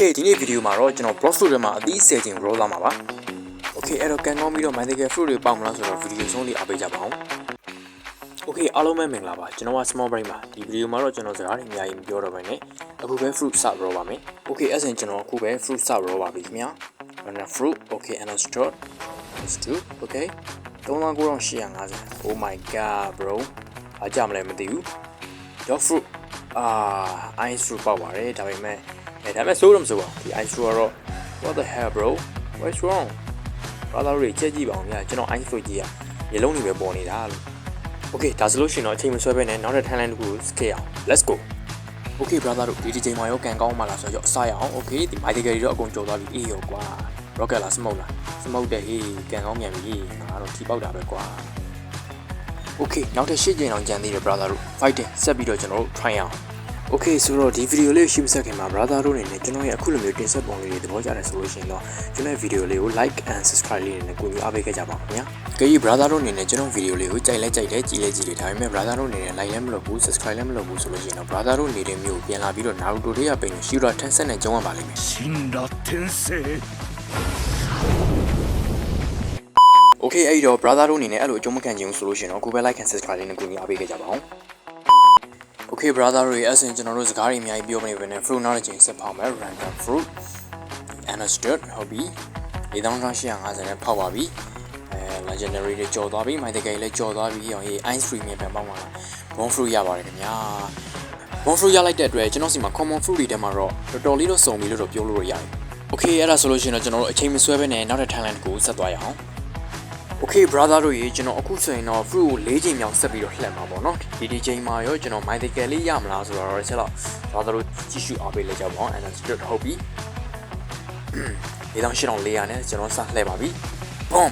Okay ဒီနေ့ဗီဒီယိုမှာတော့ကျွန်တော် block fruit တွေမှာအသီး10ချိန် roll လာမှာပါ Okay အဲ့တော့ကန်ကောင်းပြီးတော့ mythical fruit တွေပေါက်မလားဆိုတော့ဗီဒီယိုဆုံးလေးအားပေးကြပါဦး Okay အားလုံးပဲမင်္ဂလာပါကျွန်တော်က small brain ပါဒီဗီဒီယိုမှာတော့ကျွန်တော်စကားတွေအများကြီးမပြောတော့ဘဲနဲ့အခုပဲ fruit စ roll ပါမယ် Okay အဲ့ဆိုရင်ကျွန်တော်အခုပဲ fruit စ roll ပါပြီခင်ဗျာ banana fruit Okay and a straw let's do Okay 39,850 Oh my god bro အားကြမလဲမသိဘူး dog fruit ice fruit ပေါက်ပါတယ်ဒါပေမဲ့ဒါပေမဲ့စိုးတော့မစိုးပါဘူးဒီ ice fruit ကတော့ what the hell bro what's wrong brother တွေကြည့်ကြည့်ပါဦးဗျာကျွန်တော် ice fruit ကြီးကရေလုံးတွေပဲပေါ်နေတာလို့ okay ဒါဆိုလို့ရှိရင်တော့အချိန်မဆွဲဘဲနဲ့နောက်တဲ့ timeline တစ်ခု skip အောင် let's go okay brother တို့ဒီချိန်မှာရောကန်ကောင်းမှလားဆိုတော့အစရအောင် okay ဒီ mythical တွေတော့အကုန်ကြော်သွားပြီအေးရောကွာ rocket လား smoke လား smoke တဲ့ဟေးကန်ကောင်းမြန်ပြီငါတော့ထိပေါက်တာပဲကွာ okay နောက်ထပ်8ချိန်အောင်ကြံသေးတယ် brother တို့ fighting ဆက်ပြီးတော့ကျွန်တော်တို့ try အောင် Okay ဆိုတော့ဒီဗီဒီယိုလေးရှိမစက်ခင်မှာ brother တို့အနေနဲ့ကျွန်တော်ရဲ့အခုလိုမျိုးတင်ဆက်ပုံလေးတွေသဘောကျတယ်ဆိုလို့ရှိရင်တော့ကျွန်တော်ရဲ့ဗီဒီယိုလေးကို like and subscribe လေးနဲ့ကူညီအားပေးခဲ့ကြပါဦးခင်ဗျာ။ကြည့် brother တို့အနေနဲ့ကျွန်တော်ဗီဒီယိုလေးကိုကြိုက်လဲကြိုက်တယ်ကြည်လဲကြည်တယ်ဒါပေမဲ့ brother တို့အနေနဲ့ like လည်းမလုပ်ဘူး subscribe လည်းမလုပ်ဘူးဆိုလို့ရှိရင်တော့ brother တို့နေတဲ့မျိုးပြန်လာပြီးတော့ Naruto တွေကပိန်ရှူရာ10ဆက်နဲ့ကျုံးရပါလိမ့်မယ်။ရှင်ရာ10ဆက် Okay အဲ့တော့ brother တို့အနေနဲ့အဲ့လိုအကျုံးမခံချင်ဘူးဆိုလို့ရှိရင်တော့ကိုပဲ like and subscribe လေးနဲ့ကူညီအားပေးခဲ့ကြပါဦး။ Okay brother တွေအဲ့ဆိုရင်ကျွန်တော်တို့စကားတွေအများကြီးပြောနေပဲနဲ့ fruit နောက်တစ်ချိန်ဆက်ဖောက်မယ် random fruit understood ဟုတ်ပြီ4850နဲ့ဖောက်ပါပြီlegendary တွေကြော်သွားပြီ mythical လည်းကြော်သွားပြီဟေး ice cream ပြန်ပေါက်မှာ bon fruit ရပါတယ်ခင်ဗျာ bon fruit ရလိုက်တဲ့အတွက်ကျွန်တော်စီမှာ common fruit တွေထဲမှာတော့တော်တော်လေးတော့စုံပြီလို့တော့ပြောလို့ရတယ် Okay အဲ့ဒါဆိုလို့ရှိရင်တော့ကျွန်တော်တို့အချိန်မဆွဲဘဲနဲ့နောက်တဲ့ timeline တစ်ခုဆက်သွားရအောင်Okay brother တို့ရေကျွန်တော်အခုဆိုရင်တော့ fruit ကို4ချိန်မြောက်ဆက်ပြီးတော့လှည့်မှာပေါ့နော်ဒီချိန်မှာရောကျွန်တော် mythical လေးရမလားဆိုတော့ဆက်တော့ brother တို့ကြည့်ရှုအားပေးလိုက်ကြပါအောင် and straight ဟုတ်ပြီ4800နဲ့ကျွန်တော်စလှည့်ပါပြီ boom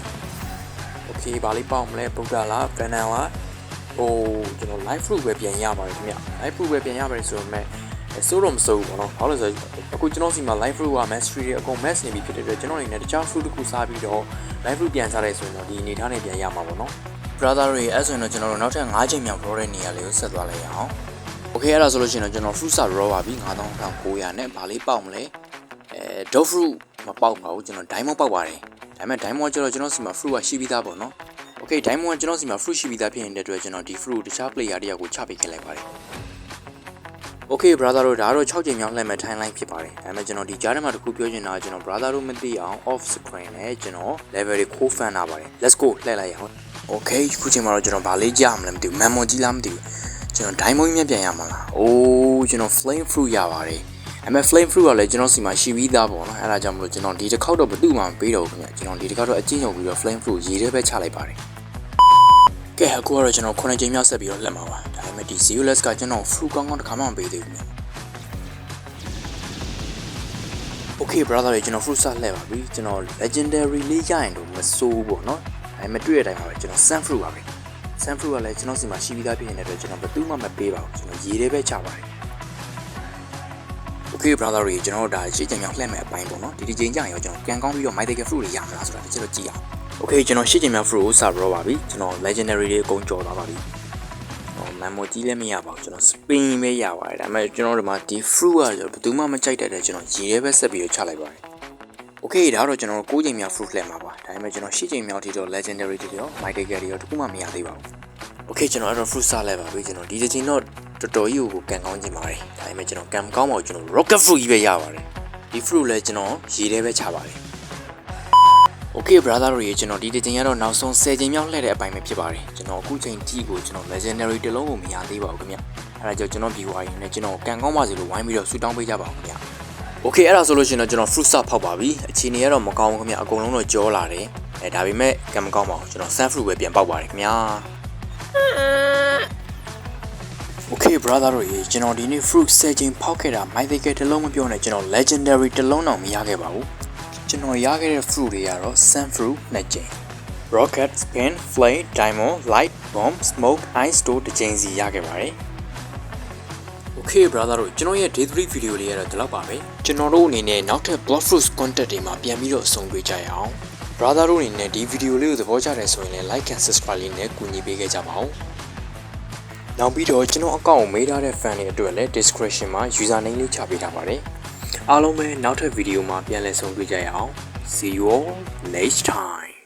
Okay ဘာလေးပေါက်မလဲပုဒ္ဒလား banana လားဟိုကျွန်တော် live fruit ပဲပြန်ရပါတယ်ခင်ဗျ live fruit ပဲပြန်ရပါတယ်ဆိုတော့မဲ့စိုးတော့မစိုးဘူးပေါ့နော်ဘာလို့လဲဆိုအခုကျွန်တော်စီမှာ live fruit က mastery တွေအကုန် match နေပြီဖြစ်တဲ့အတွက်ကျွန်တော်အနေနဲ့တခြား fruit တစ်ခုစားပြီးတော့ live fruit ပြန်စားရဲဆိုရင်တော့ဒီအနေထားနဲ့ပြန်ရမှာပေါ့နော် brother တွေအဲ့ဆိုရင်တော့ကျွန်တော်တို့နောက်ထပ်5ချိန်မြောက် roll တဲ့နေရာလေးကိုဆက်သွားလိုက်ရအောင် Okay အဲ့ဒါဆိုလို့ရှိရင်တော့ကျွန်တော် fruit စ roll ပါပြီ9900နဲ့ဗာလေးပေါက်မလဲdog fruit မပေါက်ပါဘူးကျွန်တော် diamond ပေါက်ပါတယ်ဒါပေမဲ့ diamond ကျတော့ကျွန်တော်စီမှာ fruit ကရှိပြီးသားပေါ့နော် Okay diamond ကကျွန်တော်စီမှာ fruit ရှိပြီးသားဖြစ်နေတဲ့အတွက်ကျွန်တော်ဒီ fruit တခြား player တယောက်ကိုချပေးခဲ့လိုက်ပါတယ်Okay brother တို့ဒါတော့6ချိန်မြောက်လှည့်မဲ့ timeline ဖြစ်ပါတယ်ဒါပေမဲ့ကျွန်တော်ဒီကြားထဲမှာတစ်ခုပြောချင်တာကကျွန်တော် brother တို့မသိအောင် off screen နဲ့ကျွန်တော် level တွေခိုးဖန်တာပါတယ် let's go လှည့်လိုက်ရအောင် Okay ခုချိန်မှာတော့ကျွန်တော်ဗာလေးကြမလဲမသိဘူး memo ကြီးလားမသိဘူးကျွန်တော် diamond မြက်ပြန်ရမှာလား Oh ကျွန်တော် flame fruit ရပါတယ်ဒါပေမဲ့ flame fruit ကလည်းကျွန်တော်စီမှာရှိပြီးသားပေါ့နော်အဲ့ဒါကြောင့်မလို့ကျွန်တော်ဒီတစ်ခေါက်တော့ဘယ်သူမှမပေးတော့ဘူးခင်ဗျကျွန်တော်ဒီတစ်ခေါက်တော့အကျဉ်းချုပ်ပြီးတော့ flame fruit ရေထဲပဲချလိုက်ပါတယ်ကဲအခုကတော့ကျွန်တော်9ချိန်မြောက်ဆက်ပြီးတော့လှည့်မှာပါဒါပေမဲ့ဒီ zeoless ကကျွန်တော် fruit ကောင်းကောင်းတစ်ခါမှမပေးသေးဘူး Okay brother တွေကျွန်တော် fruit ဆက်လှည့်ပါပြီကျွန်တော် legendary လေးရရင်တော့မစိုးဘူးပေါ့နော်ဒါပေမဲ့တွေ့ရတဲ့အတိုင်းပါပဲကျွန်တော် sun fruit ပါပဲ sun fruit ကလည်းကျွန်တော်စီမှာရှိပြီးသားဖြစ်နေတဲ့အတွက်ကျွန်တော်ဘယ်သူမှမပေးပါဘူးကျွန်တော်ရေထဲပဲချပါတယ် Okay brother တွေကျွန်တော်ဒါရှေ့ချိန်မြောက်လှည့်မဲ့အပိုင်းပေါ့နော်ဒီချိန်ကျရင်ရောကျွန်တော်ကန်ကောင်းပြီးတော့ mythical fruit တွေရမလားဆိုတာတစ်ချက်တော့ကြည့်အောင် Okay ကျွန်တော်ရှေ့ချိန်မြောက် fruit ကိုစ roll ပါပြီကျွန်တော် legendary တွေအကုန်ကြော်သွားပါပြီmemo ကြီးလည်းမရပါဘူးကျွန်တော် spin ပဲရပါတယ်ဒါပေမဲ့ကျွန်တော်တို့မှာဒီ fruit ကဘယ်သူမှမကြိုက်တဲ့ကျွန်တော်ရေထဲပဲဆက်ပြီးတော့ချလိုက်ပါတယ် Okay ဒါတော့ကျွန်တော်9ချိန်မြောက် fruit လှည့်မှာပါဒါပေမဲ့ကျွန်တော်10ချိန်မြောက်ထိတော့ legendary တွေရော mythical တွေရောတခုမှမရသေးပါဘူး Okay ကျွန်တော်အဲ့တော့ fruit စလှည့်ပါပြီကျွန်တော်ဒီချိန်တော့တော်တော်ကြီးကိုကန်ကောင်းခြင်းပါတယ်ဒါပေမဲ့ကျွန်တော်ကန်မကောင်းပါဘူးကျွန်တော် rocket fruit ကြီးပဲရပါတယ်ဒီ fruit လည်းကျွန်တော်ရေထဲပဲချပါတယ် Okay brother တို့ရေကျွန်တော်ဒီချိန်ကတော့နောက်ဆုံး10ချိန်မြောက်လှည့်တဲ့အပိုင်းပဲဖြစ်ပါတယ်ကျွန်တော်အခုချိန်ထိကိုကျွန်တော် legendary တစ်လုံးကိုမရသေးပါဘူးခင်ဗျအဲ့ဒါကြောင့်ကျွန်တော် viewer တွေနဲ့ကျွန်တော်ကန်ကောင်းပါစေလို့ဝိုင်းပြီးတော့ဆူတောင်းပေးကြပါဦးခင်ဗျ Okay အဲ့ဒါဆိုလို့ရှိရင်တော့ကျွန်တော် fruit စဖောက်ပါပြီအခြေအနေကတော့မကောင်းဘူးခင်ဗျအကုန်လုံးတော့ကြောလာတယ်ဒါပေမဲ့ကန်မကောင်းပါဘူးကျွန်တော် sun fruit ပဲပြန်ပေါက်ပါတယ်ခင်ဗျ Okay brother တို့ရေကျွန်တော်ဒီနေ့ fruit 10ချိန်ဖောက်ခဲ့တာ mythical တစ်လုံးမပြောနဲ့ကျွန်တော် legendary တစ်လုံးတော့မရခဲ့ပါဘူးကျွန်တော်ရခဲ့တဲ့ fruit တွေကတော့ sun fruit 2ကြိမ် rocket spin flame diamond light bomb smoke ice တို့တစ်ကြိမ်စီရခဲ့ပါတယ် Okay brother တို့ကျွန်တော်ရဲ့ day 3 video လေးကတော့ဒီလောက်ပါပဲကျွန်တော်တို့အနေနဲ့နောက်ထပ် block fruit content တွေမှာပြန်ပြီးတော့အဆုံးတွေ့ကြရအောင် brother တို့အနေနဲ့ဒီ video လေးကိုသဘောကျတယ်ဆိုရင်လည်း like and subscribe လေးနဲ့ကူညီပေးခဲ့ကြပါဦးနောက်ပြီးတော့ကျွန်တော်အကောင့်ကိုမေးထားတဲ့ fan တွေအတွက်လည်း description မှာ username လေးချပေးထားပါတယ် အားလုံးပဲနောက်ထပ်ဗီဒီယိုမှာပြန်လည်ဆုံတွေ့ကြရအောင် See you all next time